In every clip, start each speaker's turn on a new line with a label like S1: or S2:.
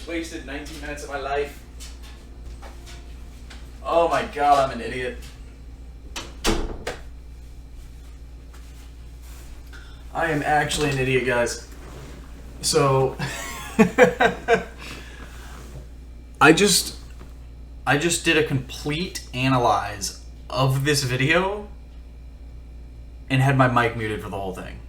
S1: just wasted 19 minutes of my life. Oh my god, I'm an idiot. I am actually an idiot, guys. So I just did a complete analyze of this video and had my mic muted for the whole thing.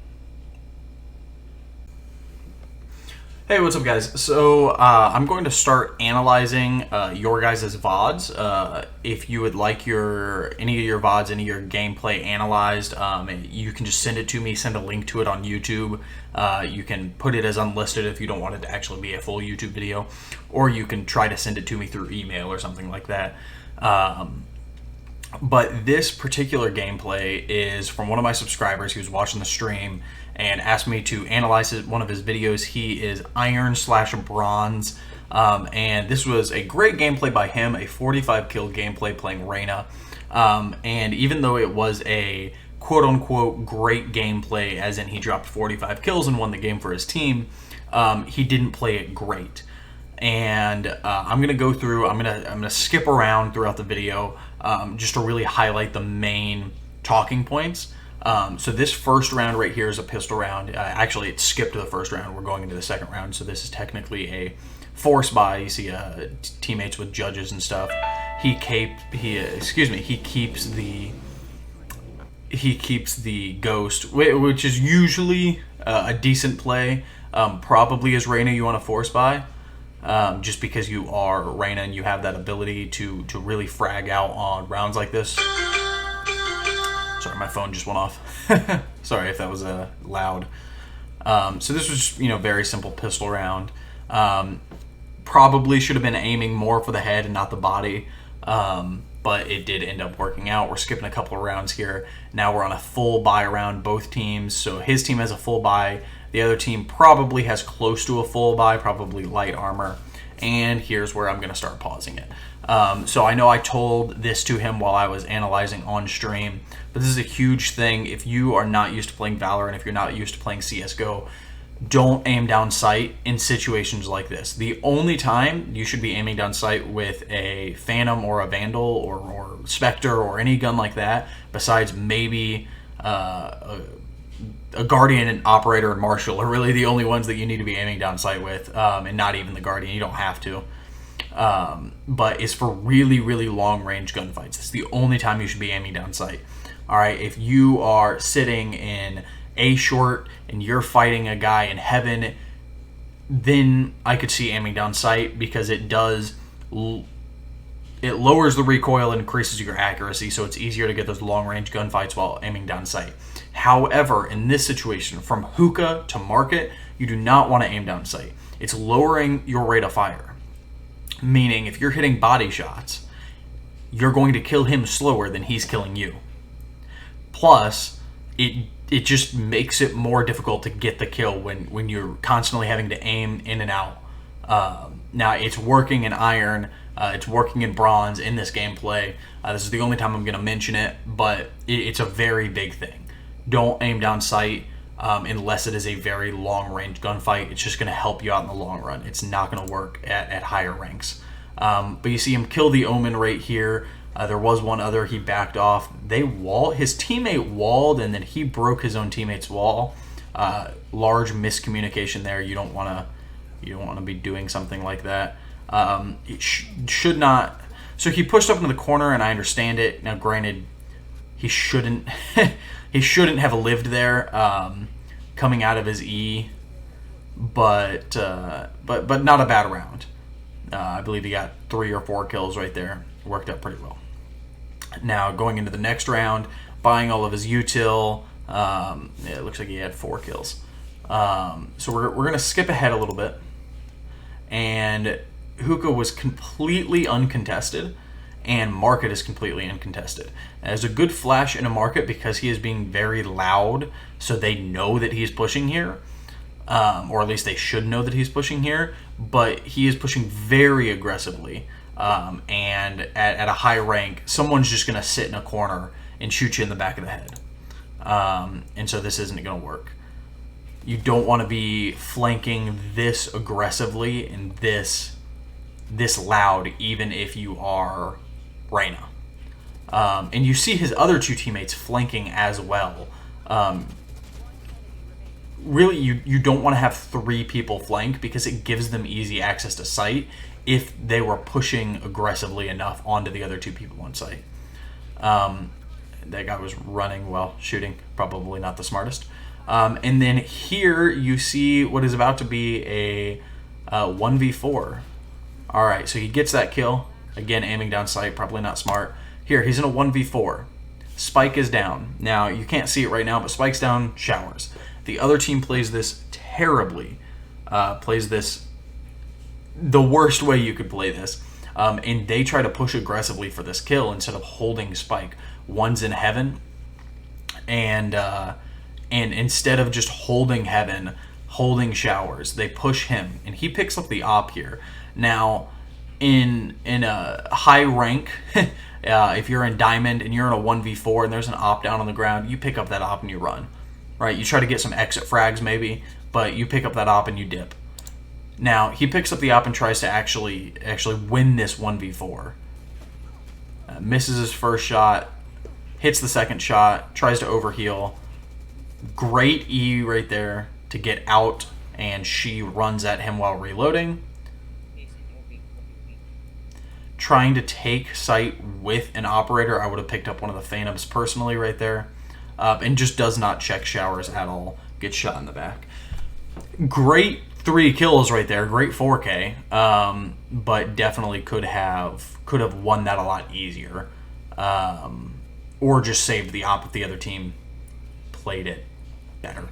S1: Hey, what's up, guys? So I'm going to start analyzing your guys' VODs. If you would like any of your VODs, any of your gameplay analyzed, you can just send it to me, send a link to it on YouTube. You can put it as unlisted if you don't want it to actually be a full YouTube video, or you can try to send it to me through email or something like that. But this particular gameplay is from one of my subscribers. He was watching the stream and asked me to analyze one of his videos. He is Iron/Bronze, and this was a great gameplay by him, a 45 kill gameplay playing Reyna. And even though it was a quote-unquote great gameplay, as in he dropped 45 kills and won the game for his team, he didn't play it great. And I'm gonna go through. I'm gonna skip around throughout the video just to really highlight the main talking points. So this first round right here is a pistol round. Actually, it skipped to the first round. We're going into the second round, so this is technically a force buy. You see teammates with judges and stuff. He keeps the ghost, which is usually a decent play. Probably as Reyna you want to force buy, just because you are Reyna and you have that ability to really frag out on rounds like this. Sorry, my phone just went off. Sorry if that was loud. So this was just, very simple pistol round. Probably should have been aiming more for the head and not the body, but it did end up working out. We're skipping a couple of rounds here. Now we're on a full buy around, both teams. So his team has a full buy. The other team probably has close to a full buy, probably light armor. And here's where I'm going to start pausing it. So I know I told this to him while I was analyzing on stream, but this is a huge thing. If you are not used to playing Valorant, if you're not used to playing CSGO, don't aim down sight in situations like this. The only time you should be aiming down sight with a Phantom or a Vandal or Spectre or any gun like that, besides maybe a Guardian and Operator and Marshal, are really the only ones that you need to be aiming down sight with, and not even the Guardian. You don't have to. But it's for really, really long range gunfights. It's the only time you should be aiming down sight. All right, if you are sitting in A short and you're fighting a guy in heaven, then I could see aiming down sight, because it lowers the recoil and increases your accuracy, so it's easier to get those long range gunfights while aiming down sight. However, in this situation, from hookah to market, you do not want to aim down sight. It's lowering your rate of fire. Meaning, if you're hitting body shots, you're going to kill him slower than he's killing you. Plus, it just makes it more difficult to get the kill when you're constantly having to aim in and out. Now, it's working in Iron, it's working in Bronze in this gameplay. This is the only time I'm going to mention it, but it's a very big thing. Don't aim down sight unless it is a very long-range gunfight. It's just going to help you out in the long run. It's not going to work at higher ranks. But you see him kill the Omen right here. There was one other. He backed off. His teammate walled, and then he broke his own teammate's wall. Large miscommunication there. You don't want to be doing something like that. It should not. So he pushed up into the corner, and I understand it. Now, granted, he shouldn't. He shouldn't have lived there, coming out of his E, but not a bad round. I believe he got 3 or 4 kills right there. Worked out pretty well. Now going into the next round, buying all of his util. It looks like he had 4 kills. So we're gonna skip ahead a little bit, and hookah was completely uncontested. And market is completely uncontested. There's a good flash in a market because he is being very loud, so they know that he's pushing here, or at least they should know that he's pushing here. But he is pushing very aggressively, and at a high rank, someone's just going to sit in a corner and shoot you in the back of the head, and so this isn't going to work. You don't want to be flanking this aggressively and this loud, even if you are Reyna. And you see his other two teammates flanking as well. Really, you don't want to have 3 people flank because it gives them easy access to sight if they were pushing aggressively enough onto the other 2 people on site. That guy was running while shooting, probably not the smartest. And then here you see what is about to be a 1v4. All right, so he gets that kill. Again, aiming down sight, probably not smart. Here, he's in a 1v4. Spike is down. Now, you can't see it right now, but Spike's down, showers. The other team plays this terribly. Plays this the worst way you could play this. And they try to push aggressively for this kill instead of holding Spike. One's in heaven, and instead of just holding heaven, holding showers, they push him, and he picks up the op here. Now, in a high rank, if you're in diamond and you're in a 1v4 and there's an op down on the ground, you pick up that op and you run, right? You try to get some exit frags maybe, but you pick up that op and you dip. Now, he picks up the op and tries to actually win this 1v4. Misses his first shot, hits the second shot, tries to overheal. Great E right there to get out, and she runs at him while reloading. Trying to take sight with an operator, I would have picked up one of the Phantoms personally right there. And just does not check showers at all. Gets shot in the back. Great 3 kills right there. Great 4K. But definitely could have won that a lot easier. Or just saved the op if the other team played it better.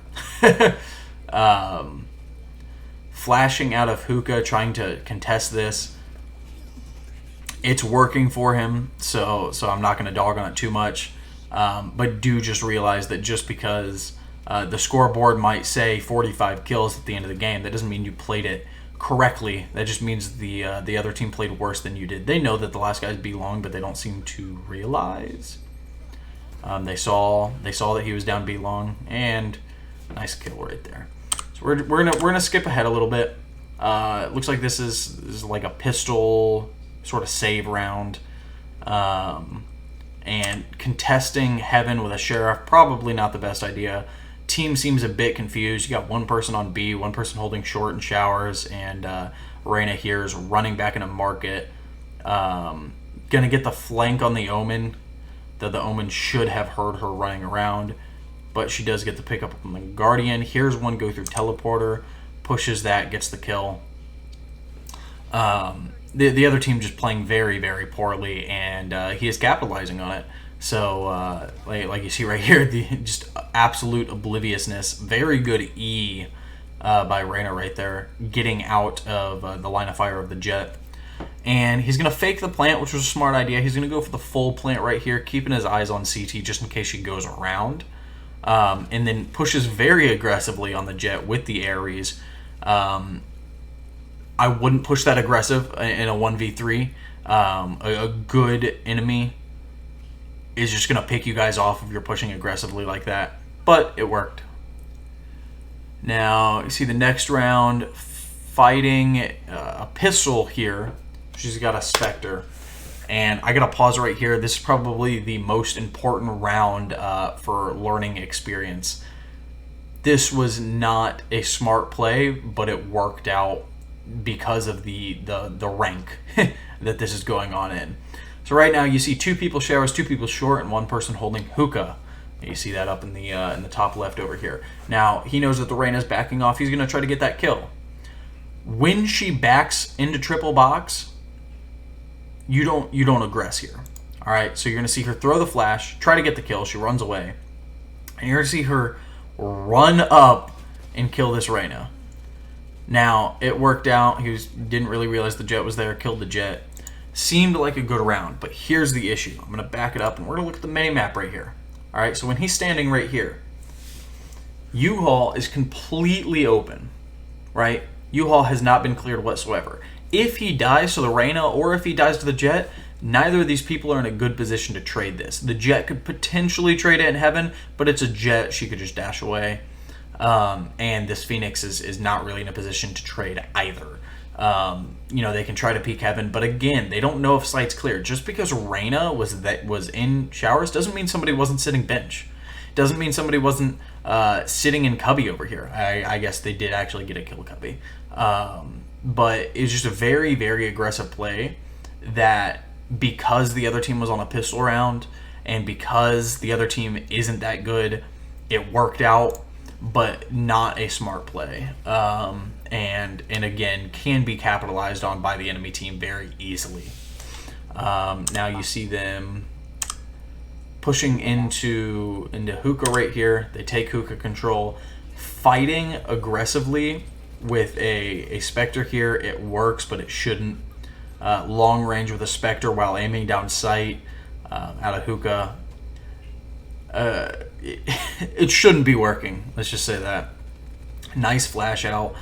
S1: Flashing out of hookah, trying to contest this. It's working for him, so I'm not going to dog on it too much. But do just realize that just because the scoreboard might say 45 kills at the end of the game, that doesn't mean you played it correctly. That just means the other team played worse than you did. They know that the last guy's B long, but they don't seem to realize. They saw that he was down B long, and nice kill right there. So we're gonna skip ahead a little bit. It looks like this is like a pistol sort of save round, and contesting heaven with a sheriff, probably not the best idea. Team seems a bit confused. You got one person on B, one person holding short and showers, and Reyna here is running back into market. Gonna get the flank on the omen. The omen should have heard her running around, but she does get the pickup on the Guardian. Here's one go through teleporter, pushes that, gets the kill. The other team just playing very, very poorly, and he is capitalizing on it. So, like you see right here, the just absolute obliviousness. Very good E by Reyna right there, getting out of the line of fire of the Jett. And he's going to fake the plant, which was a smart idea. He's going to go for the full plant right here, keeping his eyes on CT just in case she goes around. And then pushes very aggressively on the Jett with the Ares. I wouldn't push that aggressive in a 1v3. A good enemy is just going to pick you guys off if you're pushing aggressively like that. But it worked. Now, you see the next round, fighting a pistol here. She's got a Spectre. And I got to pause right here. This is probably the most important round for learning experience. This was not a smart play, but it worked out because of the rank that this is going on in. So right now you see 2 people showers, 2 people short, and 1 person holding hookah. You see that up in the top left over here. Now he knows that the Reyna's backing off. He's going to try to get that kill. When she backs into triple box, you don't aggress here. All right, so you're going to see her throw the flash, try to get the kill. She runs away, and you're going to see her run up and kill this Reyna. Now, it worked out. He didn't really realize the Jett was there, killed the Jett. Seemed like a good round, but here's the issue. I'm going to back it up, and we're going to look at the mini-map right here. All right, so when he's standing right here, U-Haul is completely open, right? U-Haul has not been cleared whatsoever. If he dies to the Reyna or if he dies to the Jett, neither of these people are in a good position to trade this. The Jett could potentially trade it in heaven, but it's a Jett. She could just dash away. And this Phoenix is not really in a position to trade either. They can try to peek heaven, but again, they don't know if site's clear. Just because Reyna was in showers doesn't mean somebody wasn't sitting bench. Doesn't mean somebody wasn't sitting in cubby over here. I guess they did actually get a kill cubby. But it's just a very, very aggressive play that, because the other team was on a pistol round and because the other team isn't that good, it worked out, but not a smart play. And again, can be capitalized on by the enemy team very easily. Now you see them pushing into hookah right here. They take hookah control, fighting aggressively with a Spectre here. It works, but it shouldn't. Long range with a Spectre while aiming down sight out of hookah. It shouldn't be working. Let's just say that. Nice flash out.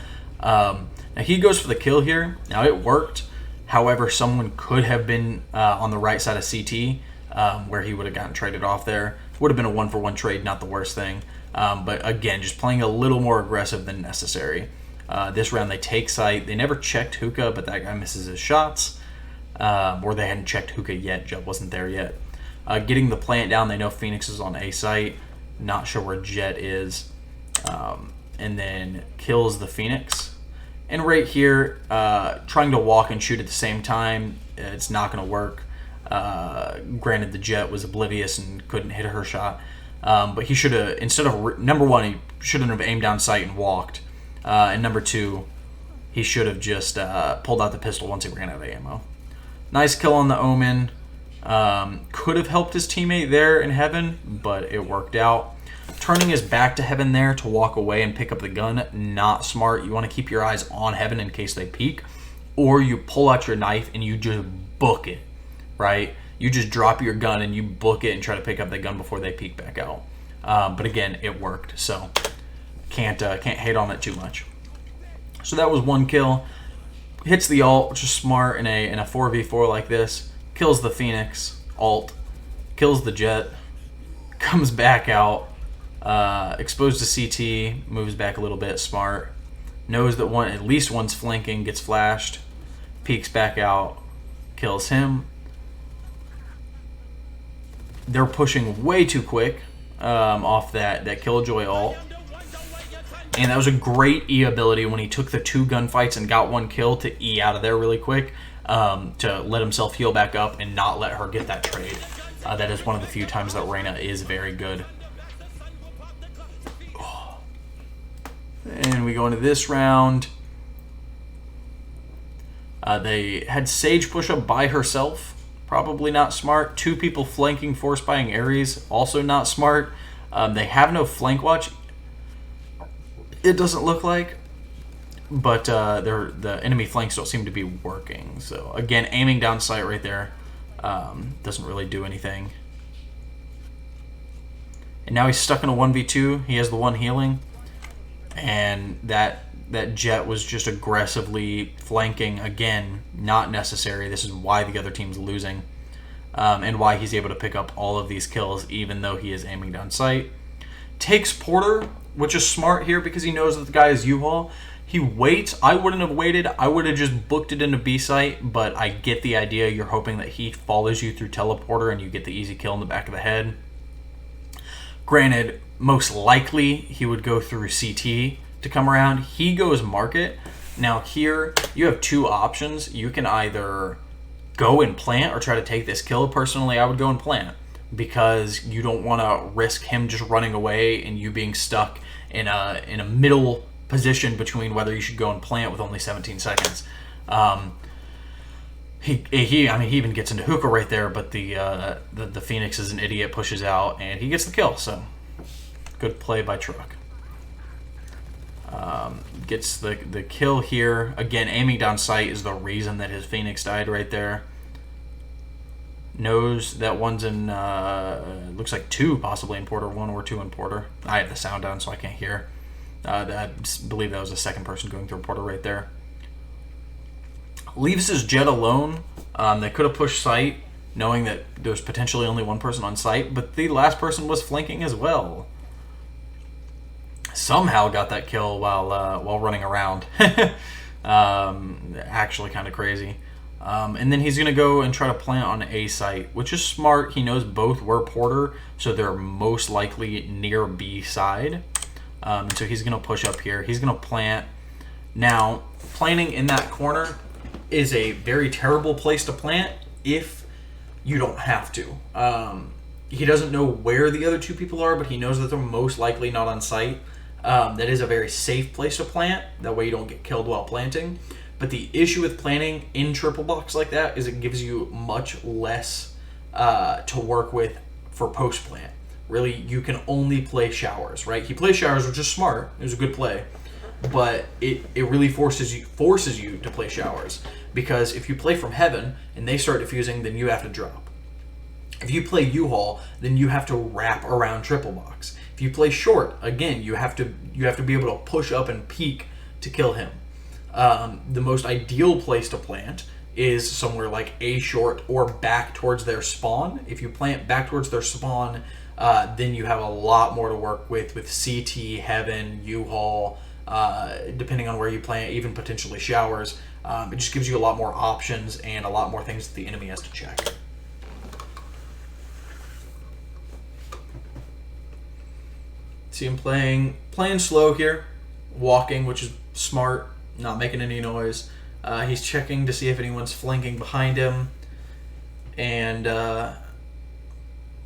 S1: Now he goes for the kill here. Now it worked. However, someone could have been on the right side of CT where he would have gotten traded off there. Would have been a 1-for-1 trade, not the worst thing. But again, just playing a little more aggressive than necessary. This round they take sight. They never checked hookah, but that guy misses his shots. Or they hadn't checked hookah yet. Jett wasn't there yet. Getting the plant down, they know Phoenix is on A site. Not sure where Jett is. And then kills the Phoenix. And right here, trying to walk and shoot at the same time, it's not going to work. Granted, the Jett was oblivious and couldn't hit her shot. But he should have, instead of, number one, he shouldn't have aimed down sight and walked. And number two, he should have just pulled out the pistol once he ran out of ammo. Nice kill on the Omen. Could have helped his teammate there in heaven, but it worked out. Turning his back to heaven there to walk away and pick up the gun, not smart. You want to keep your eyes on heaven in case they peek. Or you pull out your knife and you just book it, right? You just drop your gun and you book it and try to pick up the gun before they peek back out. But again, it worked, so can't hate on it too much. So that was one kill. Hits the ult, which is smart in a 4v4 like this. Kills the Phoenix, ult. Kills the Jett. Comes back out. Exposed to CT. Moves back a little bit, smart. Knows that at least one's flanking, gets flashed. Peeks back out. Kills him. They're pushing way too quick off that Killjoy ult. And that was a great E ability when he took the 2 gunfights and got 1 kill to E out of there really quick to let himself heal back up and not let her get that trade. That is one of the few times that Reyna is very good. And we go into this round. They had Sage push up by herself. Probably not smart. 2 people flanking, force buying Ares. Also not smart. They have no flank watch. It doesn't look like. But the enemy flanks don't seem to be working. So again, aiming down sight right there. Doesn't really do anything. And now he's stuck in a 1v2. He has the 1 healing. And that Jett was just aggressively flanking. Again, not necessary. This is why the other team's losing. And why he's able to pick up all of these kills even though he is aiming down sight. Takes Porter, which is smart here because he knows that the guy is U-Haul. He waits. I wouldn't have waited. I would have just booked it into B site, but I get the idea. You're hoping that he follows you through teleporter and you get the easy kill in the back of the head. Granted, most likely he would go through CT to come around. He goes market. Now here, you have 2 options. You can either go and plant or try to take this kill. Personally, I would go and plant because you don't want to risk him just running away and you being stuck in a middle position between whether you should go and plant with only 17 seconds. He even gets into hookah right there, but the Phoenix is an idiot, pushes out, and he gets the kill. So good play by Truck. Gets the kill here. Again, aiming down sight is the reason that his Phoenix died right there. Knows that one's in, looks like 2 possibly in Porter, 1 or 2 in Porter. I have the sound down so I can't hear. I believe that was the second person going through Porter right there. Leaves his Jett alone. They could have pushed sight, knowing that there's potentially only 1 person on site, but the last person was flanking as well. somehow got that kill while running around. Actually kind of crazy. And then he's going to go and try to plant on A site, which is smart. He knows both were Porter, so they're most likely near B side. So he's going to push up here. He's going to plant. Now, planting in that corner is a very terrible place to plant if you don't have to. He doesn't know where the other two people are, but he knows that they're most likely not on site. That is a very safe place to plant. That way you don't get killed while planting. But the issue with planting in triple box like that is it gives you much less to work with for post plant. Really, you can only play showers, right? He plays showers, which is smart. It was a good play. But it really forces you to play showers. Because if you play from heaven and they start defusing, then you have to drop. If you play U-Haul, then you have to wrap around triple box. If you play short, again, you have to be able to push up and peek to kill him. The most ideal place to plant is somewhere like A short or back towards their spawn. If you plant back towards their spawn, then you have a lot more to work with CT, heaven, U-Haul, depending on where you plant, even potentially showers. It just gives you a lot more options and a lot more things that the enemy has to check. See him playing slow here, walking, which is smart, not making any noise. He's checking to see if anyone's flanking behind him, and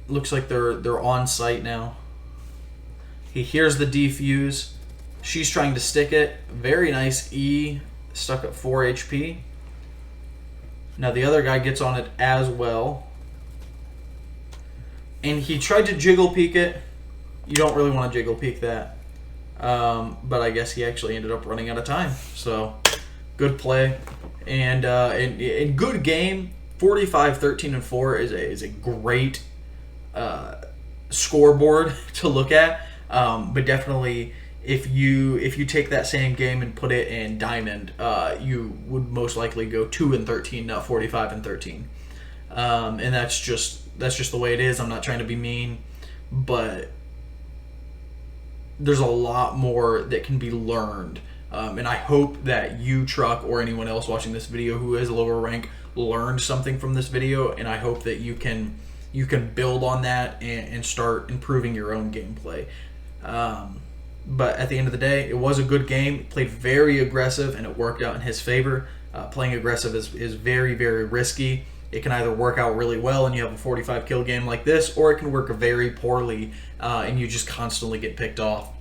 S1: looks like they're on site now. He hears the defuse. She's trying to stick it. Very nice E, stuck at 4 HP. Now the other guy gets on it as well, and he tried to jiggle peek it. You don't really want to jiggle peek that. But I guess he actually ended up running out of time. So, good play. And good game. 45, 13, and 4 is a great scoreboard to look at. But definitely, if you take that same game and put it in Diamond, you would most likely go 2 and 13, not 45 and 13. And that's just the way it is. I'm not trying to be mean, but there's a lot more that can be learned, and I hope that you, Truck, or anyone else watching this video who is lower rank learned something from this video, and I hope that you can build on that and start improving your own gameplay. But at the end of the day, it was a good game. He played very aggressive, and it worked out in his favor. Playing aggressive is very, very risky. It can either work out really well and you have a 45 kill game like this, or it can work very poorly and you just constantly get picked off.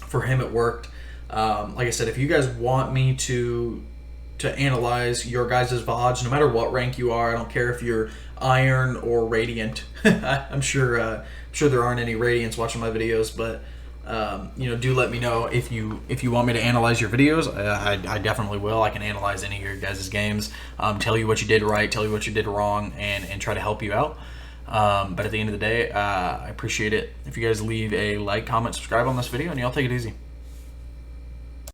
S1: For him, it worked. Like I said, if you guys want me to analyze your guys' VoDs, no matter what rank you are, I don't care if you're Iron or Radiant. I'm sure there aren't any Radiants watching my videos, but do let me know if you want me to analyze your videos. I definitely will. I can analyze any of your guys' games, tell you what you did right, tell you what you did wrong, and try to help you out. But at the end of the day, I appreciate it if you guys leave a like, comment, subscribe on this video, and y'all take it easy.